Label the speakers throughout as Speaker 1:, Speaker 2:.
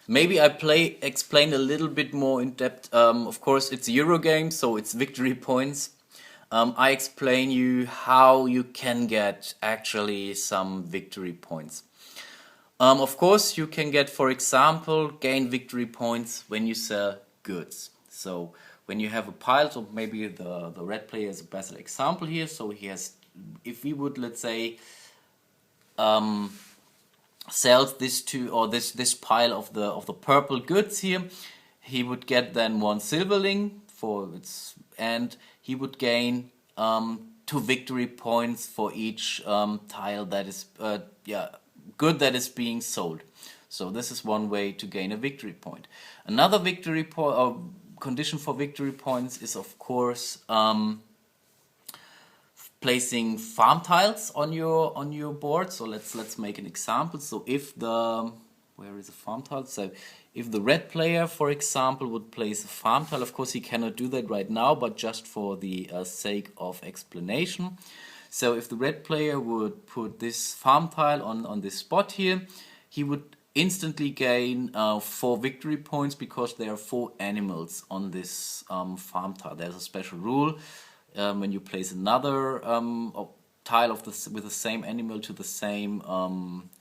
Speaker 1: Maybe I explain a little bit more in depth. Of course, it's a Euro game, so it's victory points. I explain you how you can get actually some victory points. Of course, you can get, for example, gain victory points when you sell goods. So when you have a pile, so maybe the red player is a better example here. So he has, if we would, let's say, sells this to, or this pile of the purple goods here, he would get then 1 silverling for its, and he would gain 2 victory points for each tile that is good that is being sold. So this is one way to gain a victory point. Another victory point or condition for victory points is, of course, placing farm tiles on your board. So let's make an example. So if the, where is the farm tile? So if the red player, for example, would place a farm tile, of course he cannot do that right now, but just for the sake of explanation. So if the red player would put this farm tile on this spot here, he would instantly gain 4 victory points because there are 4 animals on this farm tile. There's a special rule. When you place another tile of with the same animal to the same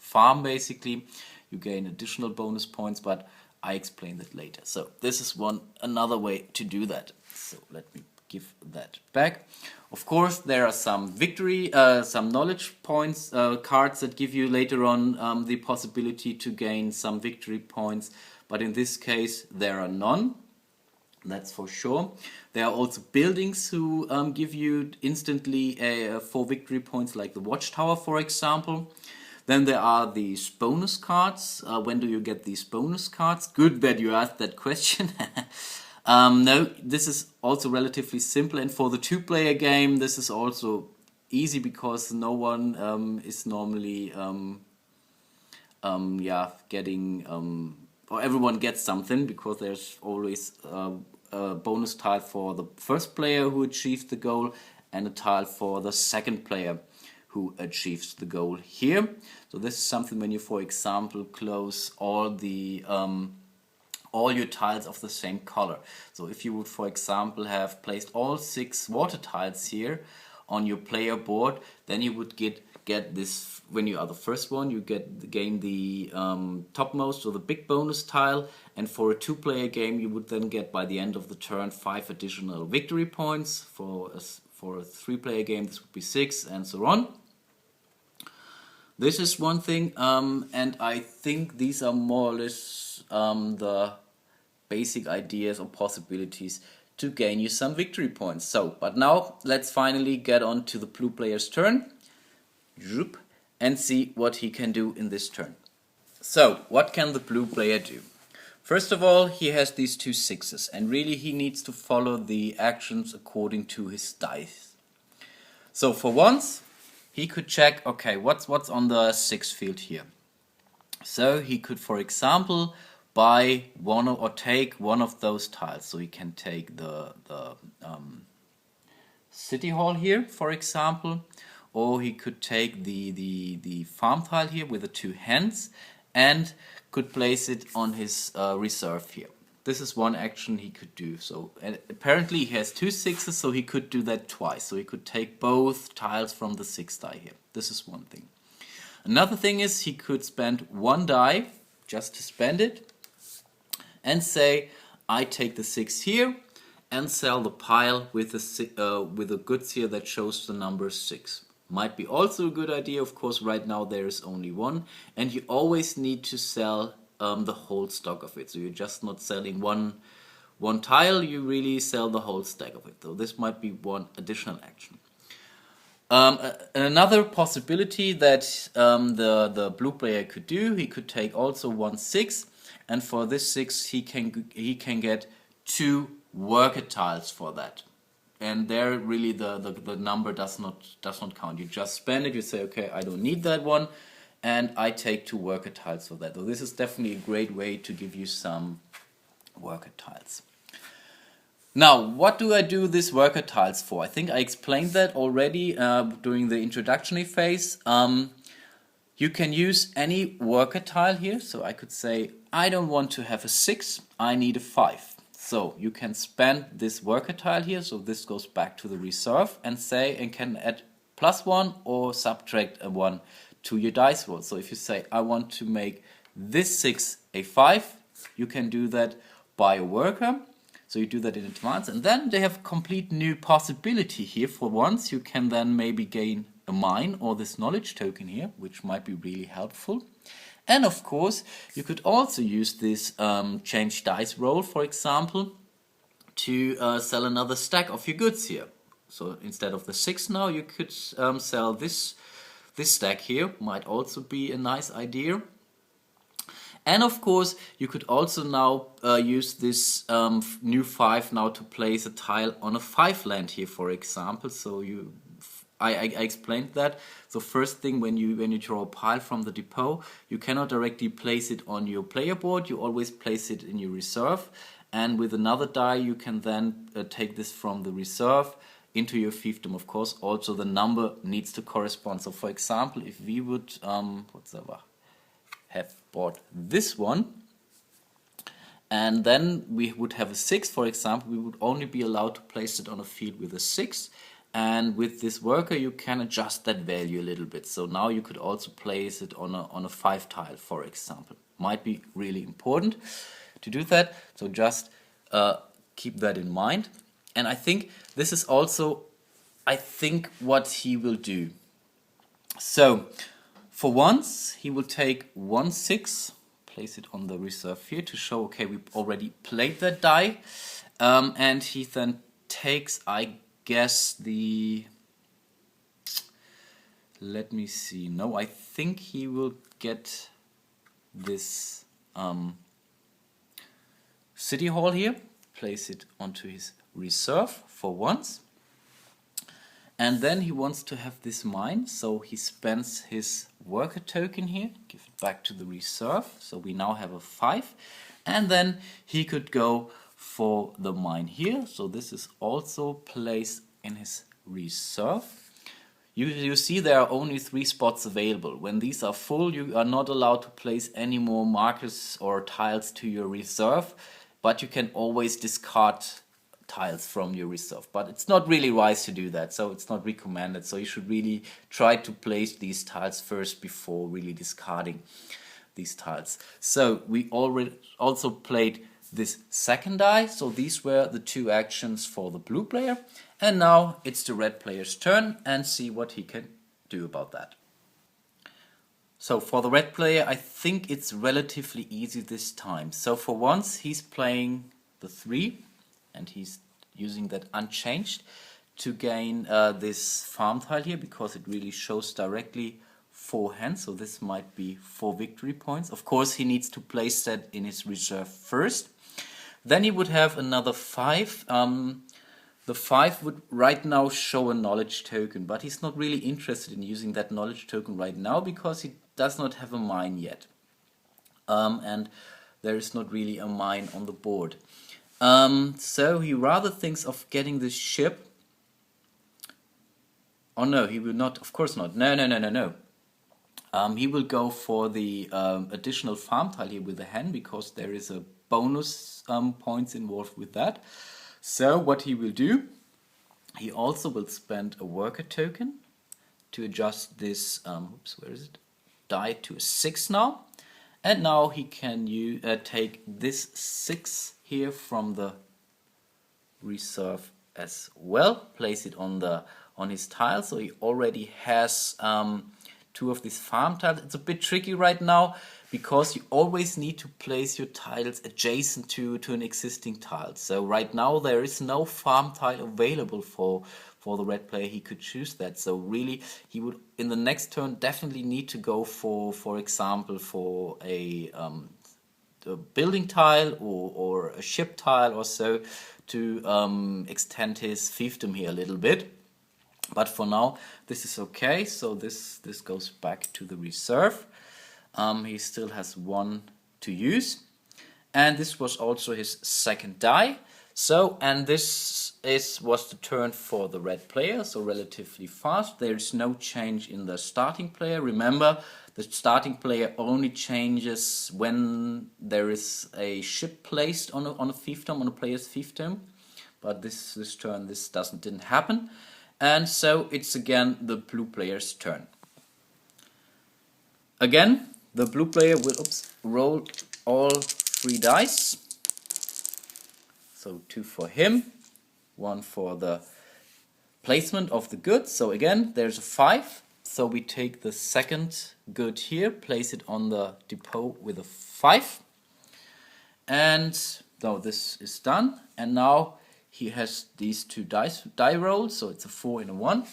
Speaker 1: farm, basically, you gain additional bonus points, but I explain that later. So this is another way to do that. So let me give that back. Of course, there are some victory, some knowledge points cards that give you later on the possibility to gain some victory points, but in this case there are none. That's for sure. There are also buildings who give you instantly 4 victory points, like the watchtower, for example. Then there are these bonus cards. When do you get these bonus cards? Good that you asked that question. No, this is also relatively simple, and for the 2-player game this is also easy because no one is normally getting or everyone gets something, because there's always a bonus tile for the first player who achieves the goal and a tile for the second player who achieves the goal here. So this is something when you, for example, close all your tiles of the same color. So if you would, for example, have placed all 6 water tiles here on your player board, then you would get this, when you are the first one, you gain the topmost or the big bonus tile, and for a 2-player game you would then get, by the end of the turn, 5 additional victory points. For a 3-player game this would be 6, and so on. This is one thing, and I think these are more or less the basic ideas or possibilities to gain you some victory points. So, but now let's finally get on to the blue player's turn and see what he can do in this turn. So, what can the blue player do? First of all, he has these 2 6s, and really he needs to follow the actions according to his dice. So for once, he could check, okay, what's on the 6 field here. So he could, for example, buy one or take one of those tiles. So he can take the city hall here, for example, or he could take the farm tile here with the 2 hens and could place it on his reserve here. This is one action he could do. So apparently he has 2 6s, so he could do that twice. So he could take both tiles from the 6 die here. This is one thing. Another thing is he could spend 1 die, just to spend it, and say, I take the 6 here and sell the pile with the goods here that shows the number 6. Might be also a good idea. Of course, right now there is only 1, and you always need to sell the whole stock of it. So you're just not selling one tile, you really sell the whole stack of it. So this might be one additional action. Another possibility that the blue player could do, he could take also 1 6, and for this 6 he can get 2 worker tiles for that. And there really the number does not count. You just spend it, you say, okay, I don't need that one, and I take 2 worker tiles for that. So this is definitely a great way to give you some worker tiles. Now, what do I do these worker tiles for? I think I explained that already during the introductory phase. You can use any worker tile here, so I could say I don't want to have a 6, I need a 5. So you can spend this worker tile here, so this goes back to the reserve, and say and can add +1 or subtract a 1 to your dice roll. So if you say I want to make this 6 a 5, you can do that by a worker. So you do that in advance, and then they have a complete new possibility here. For once you can then maybe gain a mine or this knowledge token here, which might be really helpful. And of course you could also use this change dice roll, for example, to sell another stack of your goods here. So instead of the 6 now, you could sell this stack here, might also be a nice idea. And of course you could also now use this new 5 now to place a tile on a 5 land here, for example. So I explained that. So first thing, when you draw a pile from the depot, you cannot directly place it on your player board, you always place it in your reserve, and with another die you can then take this from the reserve into your fiefdom. Of course also the number needs to correspond. So for example, if we would have bought this one, and then we would have a 6, for example, we would only be allowed to place it on a field with a 6. And with this worker you can adjust that value a little bit. So now you could also place it on a 5 tile, for example. Might be really important to do that. So just keep that in mind. And I think this is also, what he will do. So for once he will take 1 6, place it on the reserve here to show, okay, we already played that die. And he then takes, I guess, the, let me see, no, I think he will get this city hall here, place it onto his reserve for once, and then he wants to have this mine, so he spends his worker token here, give it back to the reserve, so we now have a 5, and then he could go for the mine here. So this is also placed in his reserve. You see there are only 3 spots available. When these are full, you are not allowed to place any more markers or tiles to your reserve, but you can always discard tiles from your reserve. But it's not really wise to do that, so it's not recommended. So you should really try to place these tiles first before really discarding these tiles. So we already also played this second die, so these were the 2 actions for the blue player, and now it's the red player's turn, and see what he can do about that. So for the red player, I think it's relatively easy this time. So for once he's playing the 3, and he's using that unchanged to gain this farm tile here, because it really shows directly 4 hands, so this might be 4 victory points. Of course he needs to place that in his reserve first. Then he would have another 5. The 5 would right now show a knowledge token, but he's not really interested in using that knowledge token right now because he does not have a mine yet. And there is not really a mine on the board. So he rather thinks of getting this ship. Oh no, he will not, of course not. No. He will go for the additional farm tile here with the hen, because there is a bonus points involved with that. So what he will do, he also will spend a worker token to adjust this die to a 6 now, and now he can take this 6 here from the reserve as well, place it on his tile, so he already has 2 of these farm tiles. It's a bit tricky right now because you always need to place your tiles adjacent to an existing tile. So right now there is no farm tile available for the red player. He could choose that. So really he would in the next turn definitely need to go for example for a building tile or a ship tile or so to extend his fiefdom here a little bit. But for now this is okay, so this goes back to the reserve. He still has 1 to use, and this was also his second die. So, and this was the turn for the red player, so relatively fast. There is no change in the starting player. Remember, The starting player only changes when there is a ship placed on a fiefdom, on a player's fiefdom. But this turn this didn't happen. And so it's again the blue player's turn. Again, the blue player will roll all 3 dice. So 2 for him, 1 for the placement of the goods. So again, there's a 5. So we take the second good here, place it on the depot with a 5. And now this is done. And now he has these 2 die rolls, so it's a 4 and a 1.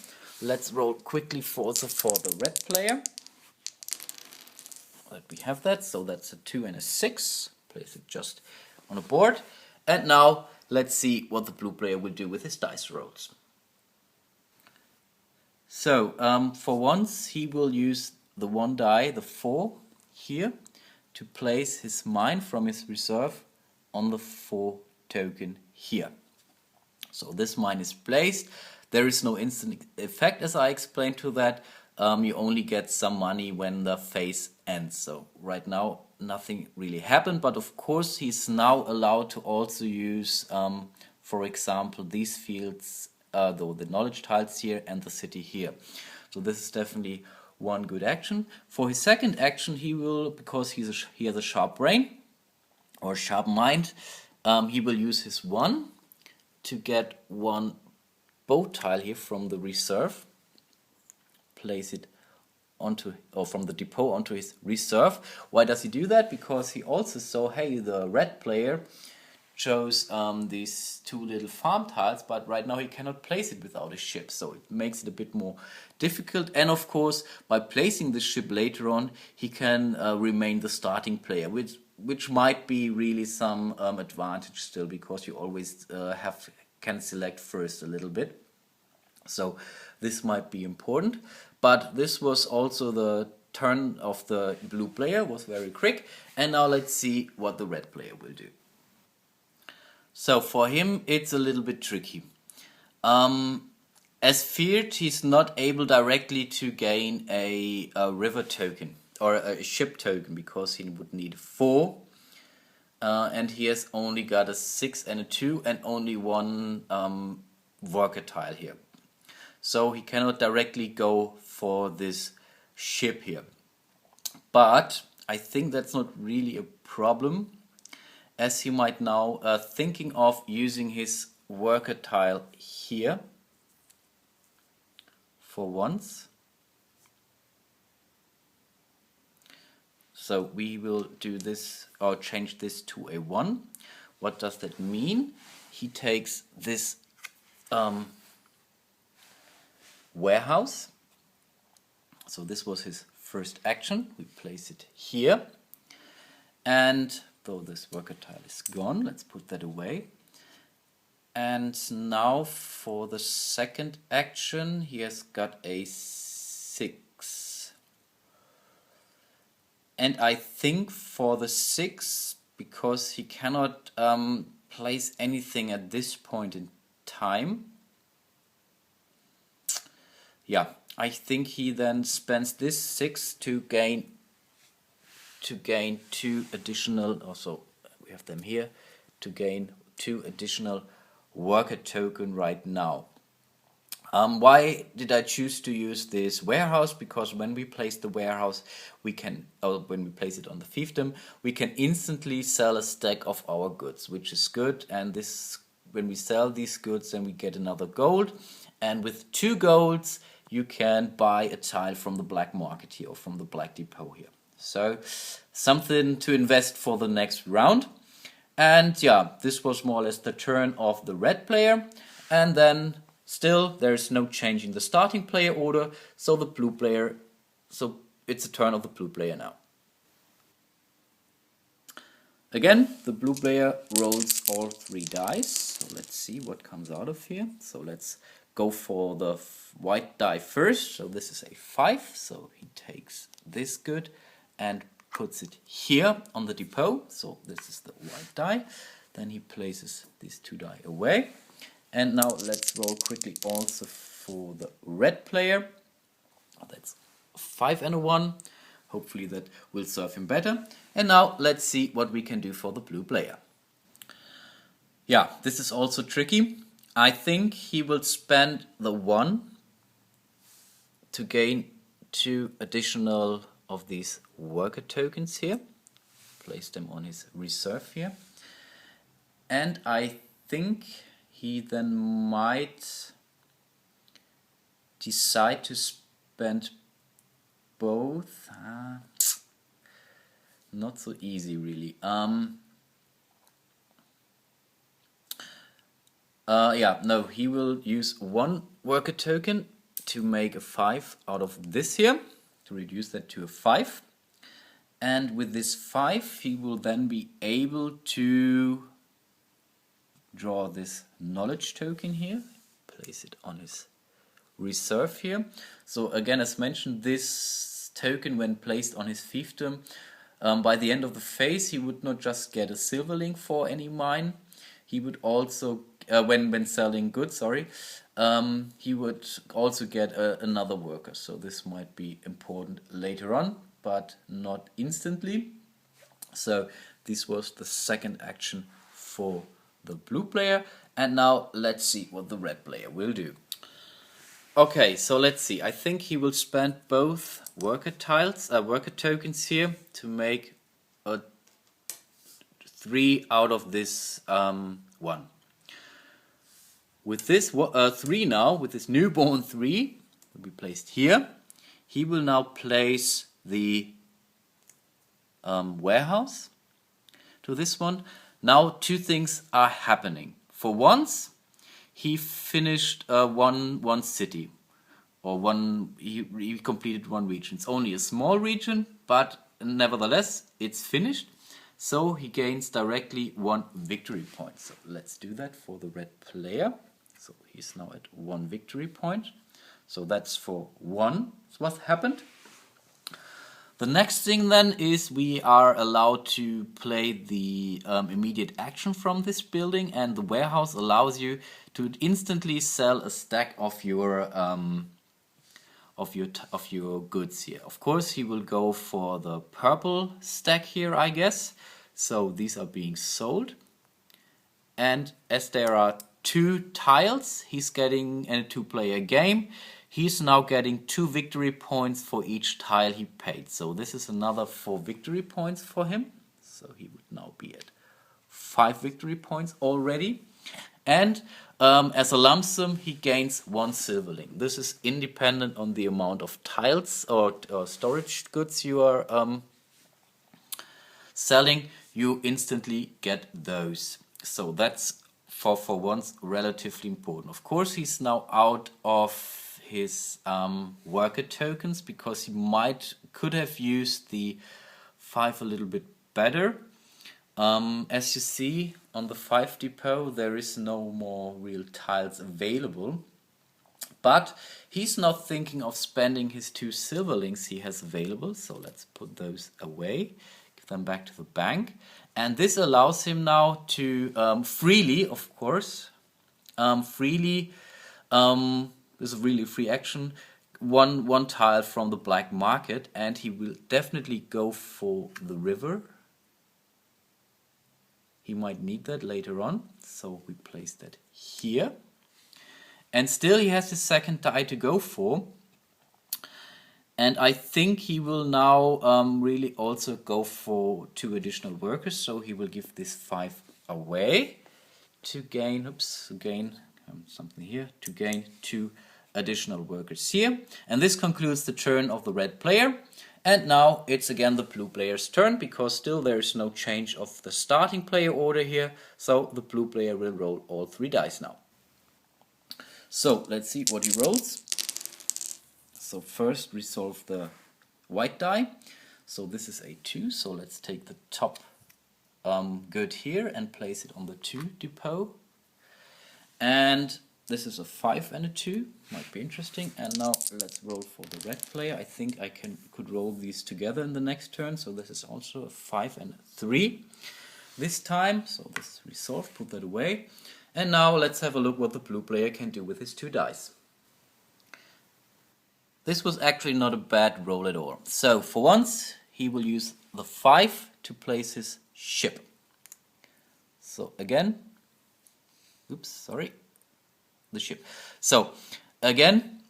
Speaker 1: Let's roll quickly for the red player. That we have that, so that's a 2 and a 6. Place it just on a board. And now let's see what the blue player will do with his dice rolls. So for once he will use the 1 die, the 4 here, to place his mine from his reserve on the 4 token here. So this mine is placed. There is no instant effect, as I explained to that. You only get some money when the phase ends. So right now nothing really happened, but of course he's now allowed to also use, for example, these fields, the knowledge tiles here and the city here. So this is definitely one good action. For his second action, he will, because he has a sharp brain or sharp mind, he will use his 1 to get 1 boat tile here from the reserve, place it onto, or from the depot onto his reserve. Why does he do that? Because he also saw, hey, the red player chose these 2 little farm tiles, but right now he cannot place it without a ship, so it makes it a bit more difficult. And of course, by placing the ship later on, he can remain the starting player, which might be really some advantage still, because you always can select first a little bit. So this might be important. But this was also the turn of the blue player, was very quick. And now let's see what the red player will do. So for him it's a little bit tricky. As feared, he's not able directly to gain a river token or a ship token, because he would need 4. And he has only got a 6 and a 2 and only 1 worker tile here. So he cannot directly go for this ship here. But I think that's not really a problem, as he might now thinking of using his worker tile here for once. So we will do this, or change this to a 1. What does that mean? He takes this warehouse. So this was his first action. We place it here. And though this worker tile is gone, let's put that away. And now for the second action, he has got a 6. And I think for the 6, because he cannot place anything at this point in time, yeah, I think he then spends this 6 to gain 2 additional, also we have them here, to gain 2 additional worker token right now. Why did I choose to use this warehouse? Because when we place the warehouse, we can, or when we place it on the fiefdom, we can instantly sell a stack of our goods, which is good. And this, when we sell these goods, then we get another gold. And with 2 golds, you can buy a tile from the black market here, or from the black depot here. So something to invest for the next round. And yeah, this was more or less the turn of the red player. And then still there's no change in the starting player order. So the blue player, so it's a turn of the blue player now. Again, the blue player rolls all 3 dice. So let's see what comes out of here. So let's go for the white die first. So this is a 5. So he takes this good and puts it here on the depot. So this is the white die. Then he places these 2 die away. And now let's roll quickly also for the red player. That's a 5 and a 1. Hopefully that will serve him better. And now let's see what we can do for the blue player. Yeah, this is also tricky. I think he will spend the 1 to gain 2 additional of these worker tokens here. Place them on his reserve here. And I think he then might decide to spend both. Not so easy really. Yeah, no, he will use 1 worker token to make a 5 out of this here, to reduce that to a 5. And with this 5 he will then be able to draw this knowledge token here, place it on his reserve here. So again, as mentioned, this token when placed on his fiefdom, by the end of the phase he would not just get a silverling for any mine, he would also when selling goods, he would also get another worker. So this might be important later on, but not instantly. So this was the second action for the blue player. And now let's see what the red player will do. Okay, so let's see. I think he will spend both worker tokens here to make a 3 out of this 1. With this 3 now, with this newborn 3, will be placed here. He will now place the warehouse to this one. Now 2 things are happening. For once, he finished one city, or he completed 1 region. It's only a small region, but nevertheless, it's finished. So he gains directly 1 victory point. So let's do that for the red player. So he's now at 1 victory point. So that's for 1. So what happened? The next thing then is we are allowed to play the immediate action from this building, and the warehouse allows you to instantly sell a stack of your goods here. Of course, he will go for the purple stack here, I guess. So these are being sold, and as there are 2 tiles, he's getting in a 2-player game. He's now getting 2 victory points for each tile he paid. So this is another 4 victory points for him. So he would now be at 5 victory points already. And as a lump sum, he gains 1 silverling. This is independent on the amount of tiles or storage goods you are selling. You instantly get those. So that's for once relatively important. Of course, he's now out of his worker tokens because he could have used the 5 a little bit better. As you see on the 5 depot, there is no more real tiles available. But he's not thinking of spending his 2 silverlings he has available. So let's put those away, give them back to the bank. And this allows him now to freely, of course, this is really free action, one tile from the black market, and he will definitely go for the river. He might need that later on, so we place that here. And still he has his second die to go for. And I think he will now really also go for 2 additional workers. So he will give this 5 away to gain, something here, to gain 2 additional workers here. And this concludes the turn of the red player. And now it's again the blue player's turn, because still there is no change of the starting player order here. So the blue player will roll all 3 dice now. So let's see what he rolls. So first resolve the white die. So this is a 2, so let's take the top good here and place it on the 2 depot. And this is a 5 and a 2, might be interesting. And now let's roll for the red player. I think I could roll these together in the next turn. So this is also a 5 and a 3 this time. So this is resolved, put that away. And now let's have a look what the blue player can do with his 2 dice. This was actually not a bad roll at all. So for once he will use the 5 to place his ship. So again, oops, sorry, the ship. So again,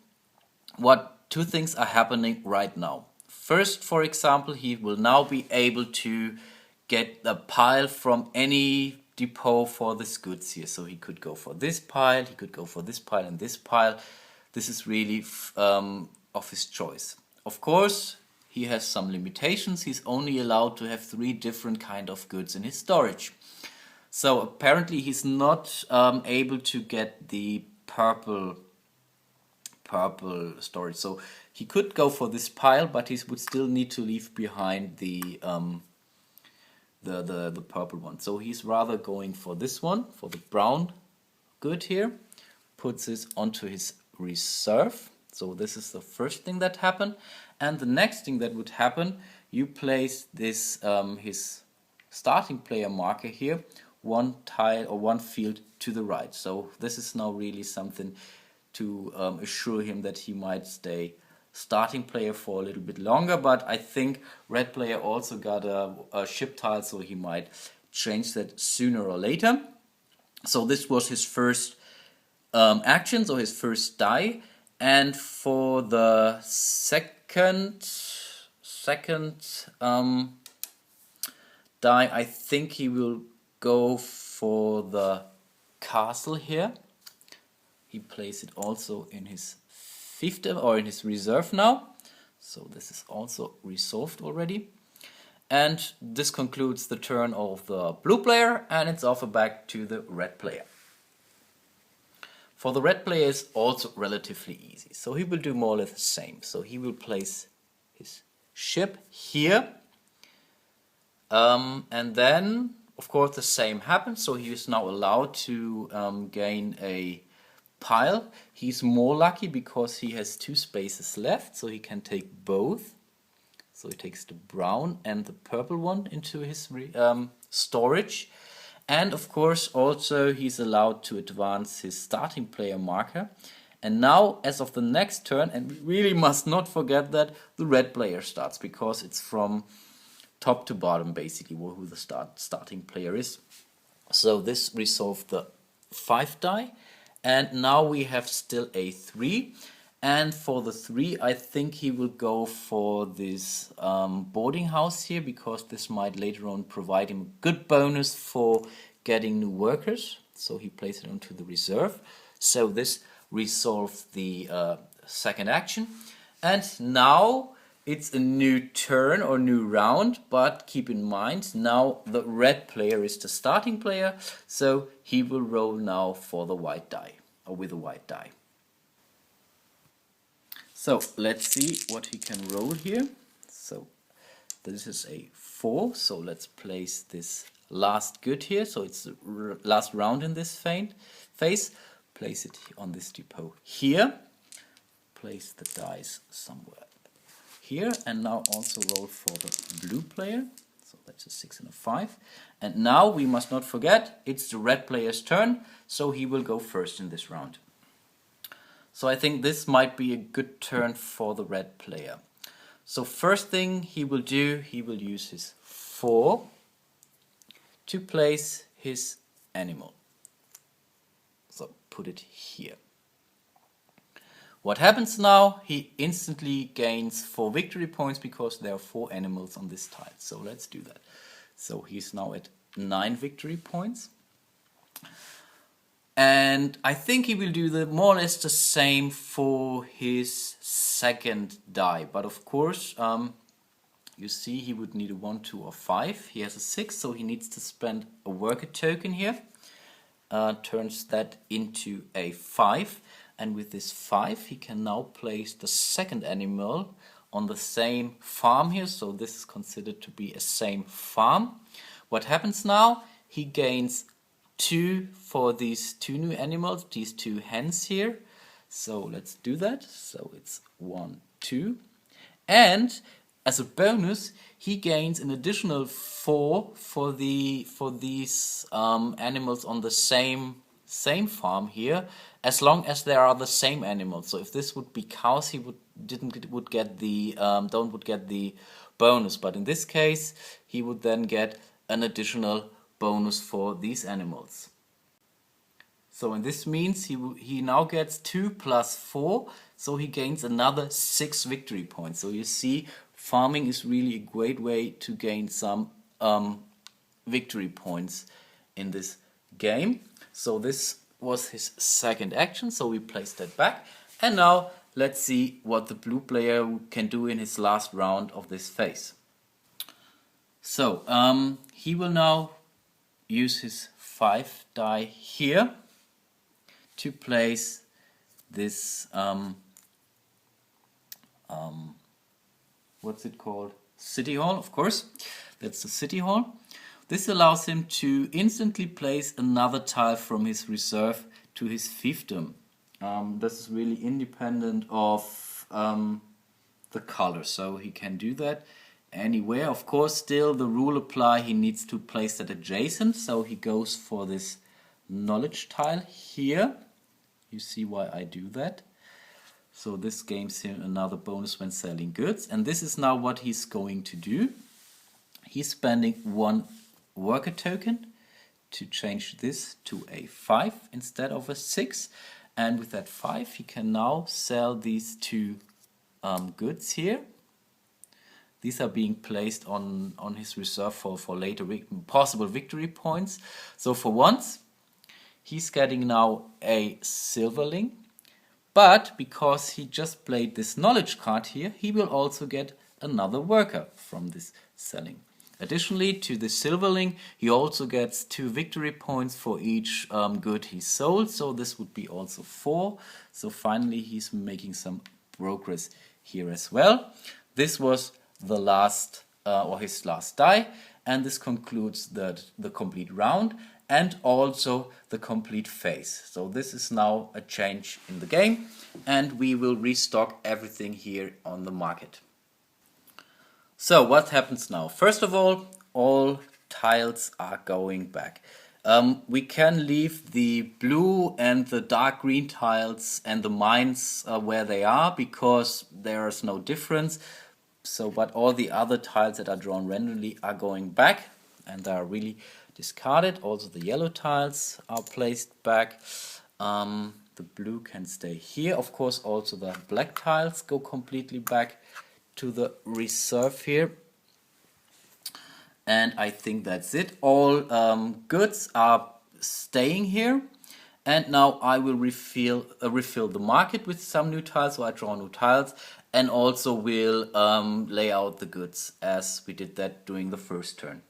Speaker 1: what two things are happening right now. First, for example, he will now be able to get a pile from any depot for this goods here. So he could go for this pile, he could go for this pile and this pile. This is really of his choice. Of course, he has some limitations. He's only allowed to have 3 different kind of goods in his storage. So apparently he's not able to get the purple storage. So he could go for this pile, but he would still need to leave behind the purple one. So he's rather going for this one, for the brown good here. Puts this onto his reserve. So this is the first thing that happened. And the next thing that would happen, you place this his starting player marker here, 1 tile or 1 field to the right. So this is now really something to assure him that he might stay starting player for a little bit longer. But I think red player also got a ship tile, so he might change that sooner or later. So this was his first action, so his first die. And for the second die, I think he will go for the castle here. He places it also in his 5th or in his reserve now. So this is also resolved already. And this concludes the turn of the blue player, and it's offer back to the red player. For the red player is also relatively easy. So he will do more or less the same. So he will place his ship here. And then, of course, the same happens. So he is now allowed to gain a pile. He's more lucky because he has 2 spaces left. So he can take both. So he takes the brown and the purple one into his storage. And of course also he's allowed to advance his starting player marker. And now, as of the next turn, and we really must not forget that, the red player starts, because it's from top to bottom basically who the starting player is. So this resolved the 5 die, and now we have still a 3. And for the 3, I think he will go for this boarding house here, because this might later on provide him a good bonus for getting new workers. So he places it onto the reserve. So this resolves the second action. And now it's a new turn or new round, but keep in mind now the red player is the starting player, so he will roll now for the white die, or with a white die. So let's see what he can roll here. So this is a 4, so let's place this last good here. So it's the last round in this phase. Place it on this depot here. Place the dice somewhere here, and now also roll for the blue player. So that's a 6 and a 5. And now we must not forget, it's the red player's turn, so he will go first in this round. So I think this might be a good turn for the red player. So first thing he will do, he will use his 4 to place his animal. So put it here. What happens now? He instantly gains 4 victory points because there are 4 animals on this tile. So let's do that. So he's now at 9 victory points. And I think he will do more or less the same for his second die. But of course, you see he would need a 1, 2 or 5. He has a 6, so he needs to spend a worker token here. Turns that into a 5. And with this 5, he can now place the second animal on the same farm here. So this is considered to be a same farm. What happens now? He gains 2 for these 2 new animals, these 2 hens here. So let's do that. So it's 1, 2. And as a bonus, he gains an additional 4 for these animals on the same farm here, as long as there are the same animals. So if this would be cows, he would would get the bonus, but in this case he would then get an additional bonus for these animals. So and this means he now gets 2 plus 4, so he gains another 6 victory points. So you see, farming is really a great way to gain some victory points in this game. So this was his second action, so we placed that back. And now let's see what the blue player can do in his last round of this phase. So he will now use his 5 die here to place this what's it called? City Hall, of course. That's the City Hall. This allows him to instantly place another tile from his reserve to his fiefdom. This is really independent of the color, so he can do that anywhere. Of course, still the rule apply, he needs to place that adjacent, so he goes for this knowledge tile here. You see why I do that. So this gains him another bonus when selling goods, and this is now what he's going to do. He's spending 1 worker token to change this to a 5 instead of a 6, and with that 5 he can now sell these 2 goods here. These are being placed on his reserve for later possible victory points. So for once he's getting now a silverling, but because he just played this knowledge card here, he will also get another worker from this selling. Additionally to the silverling, he also gets 2 victory points for each good he sold, so this would be also 4. So finally he's making some progress here as well. This was the last or his last die, and this concludes the complete round and also the complete phase. So this is now a change in the game, and we will restock everything here on the market. So what happens now? First of all tiles are going back. We can leave the blue and the dark green tiles and the mines where they are because there is no difference. So, but all the other tiles that are drawn randomly are going back and are really discarded. Also the yellow tiles are placed back. The blue can stay here. Of course also the black tiles go completely back to the reserve here. And I think that's it. All goods are staying here. And now I will refill the market with some new tiles, so I draw new tiles, and also will lay out the goods as we did that during the first turn.